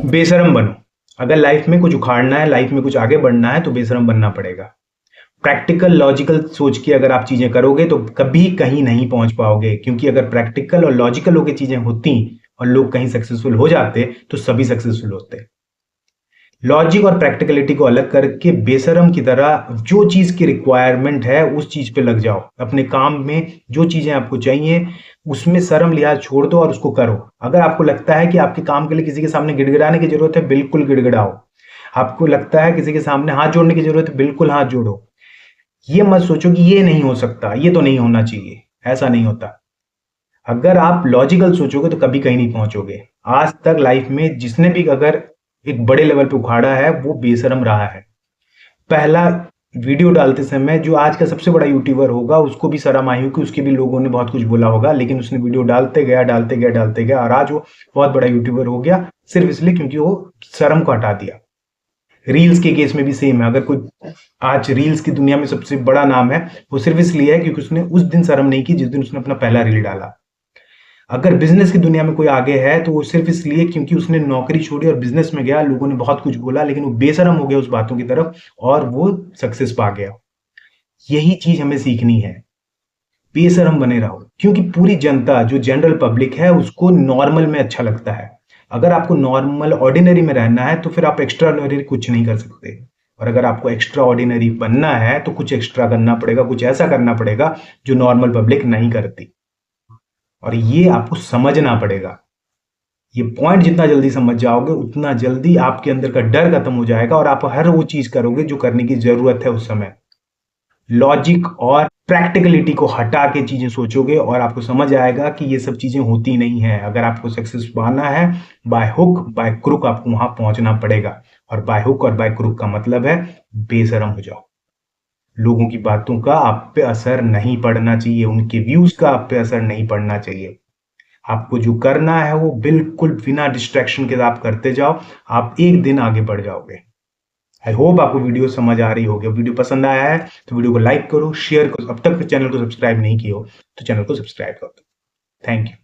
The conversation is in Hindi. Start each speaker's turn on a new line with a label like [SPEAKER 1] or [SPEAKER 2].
[SPEAKER 1] बेशरम बनो। अगर लाइफ में कुछ उखाड़ना है, लाइफ में कुछ आगे बढ़ना है, तो बेशरम बनना पड़ेगा। प्रैक्टिकल लॉजिकल सोच के अगर आप चीजें करोगे तो कभी कहीं नहीं पहुंच पाओगे, क्योंकि अगर प्रैक्टिकल और लॉजिकल होकर चीजें होती और लोग कहीं सक्सेसफुल हो जाते तो सभी सक्सेसफुल होते। लॉजिक और प्रैक्टिकलिटी को अलग करके बेशरम की तरह जो चीज की रिक्वायरमेंट है उस चीज पे लग जाओ। अपने काम में जो चीजें आपको चाहिए उसमें शर्म लिहाज छोड़ दो और उसको करो। अगर आपको लगता है कि आपके काम के लिए किसी के सामने गिड़गिड़ाने की जरूरत है, बिल्कुल गिड़गिड़ाओ। आपको लगता है किसी के सामने हाथ जोड़ने की जरूरत है, बिल्कुल हाथ जोड़ो। ये मत सोचो कि ये नहीं हो सकता, ये तो नहीं होना चाहिए। ऐसा नहीं होता। अगर आप लॉजिकल सोचोगे तो कभी कहीं नहीं पहुंचोगे। आज तक लाइफ में जिसने भी अगर एक बड़े लेवल पे उखाड़ा है वो बेशरम रहा है। पहला वीडियो डालते समय जो आज का सबसे बड़ा यूट्यूबर होगा उसको भी शर्म आई होगी, उसके भी लोगों ने बहुत कुछ बोला होगा, लेकिन उसने वीडियो डालते गया डालते गया डालते गया और आज वो बहुत बड़ा यूट्यूबर हो गया, सिर्फ इसलिए क्योंकि वो शर्म को हटा दिया। रील्स के केस में भी सेम है। अगर कोई आज रील्स की दुनिया में सबसे बड़ा नाम है, वो सिर्फ इसलिए है क्योंकि उसने उस दिन शर्म नहीं की जिस दिन उसने अपना पहला रील डाला। अगर बिजनेस की दुनिया में कोई आगे है तो वो सिर्फ इसलिए क्योंकि उसने नौकरी छोड़ी और बिजनेस में गया। लोगों ने बहुत कुछ बोला लेकिन वो बेशरम हो गया उस बातों की तरफ और वो सक्सेस पा गया। यही चीज हमें सीखनी है। बेशरम बने रहो, क्योंकि पूरी जनता जो जनरल पब्लिक है उसको नॉर्मल में अच्छा लगता है। अगर आपको नॉर्मल ऑर्डिनरी में रहना है तो फिर आप एक्स्ट्रा ऑर्डिनरी कुछ नहीं कर सकते। और अगर आपको एक्स्ट्रा ऑर्डिनरी बनना है तो कुछ एक्स्ट्रा करना पड़ेगा, कुछ ऐसा करना पड़ेगा जो नॉर्मल पब्लिक नहीं करती। और ये आपको समझना पड़ेगा। ये पॉइंट जितना जल्दी समझ जाओगे उतना जल्दी आपके अंदर का डर खत्म हो जाएगा और आप हर वो चीज करोगे जो करने की जरूरत है उस समय। लॉजिक और प्रैक्टिकलिटी को हटा के चीजें सोचोगे और आपको समझ आएगा कि ये सब चीजें होती नहीं है। अगर आपको सक्सेस पाना है, बाय हुक बाय क्रुक आपको वहां पहुंचना पड़ेगा। और बाय हुक और बाय क्रुक का मतलब है बेशरम हो जाओ। लोगों की बातों का आप पे असर नहीं पड़ना चाहिए, उनके व्यूज का आप पे असर नहीं पड़ना चाहिए। आपको जो करना है वो बिल्कुल बिना डिस्ट्रैक्शन के आप करते जाओ। आप एक दिन आगे बढ़ जाओगे। आई होप आपको वीडियो समझ आ रही होगी। वीडियो पसंद आया है तो वीडियो को लाइक करो, शेयर करो। अब तक चैनल को सब्सक्राइब नहीं किया हो तो चैनल को सब्सक्राइब कर दो। Thank you.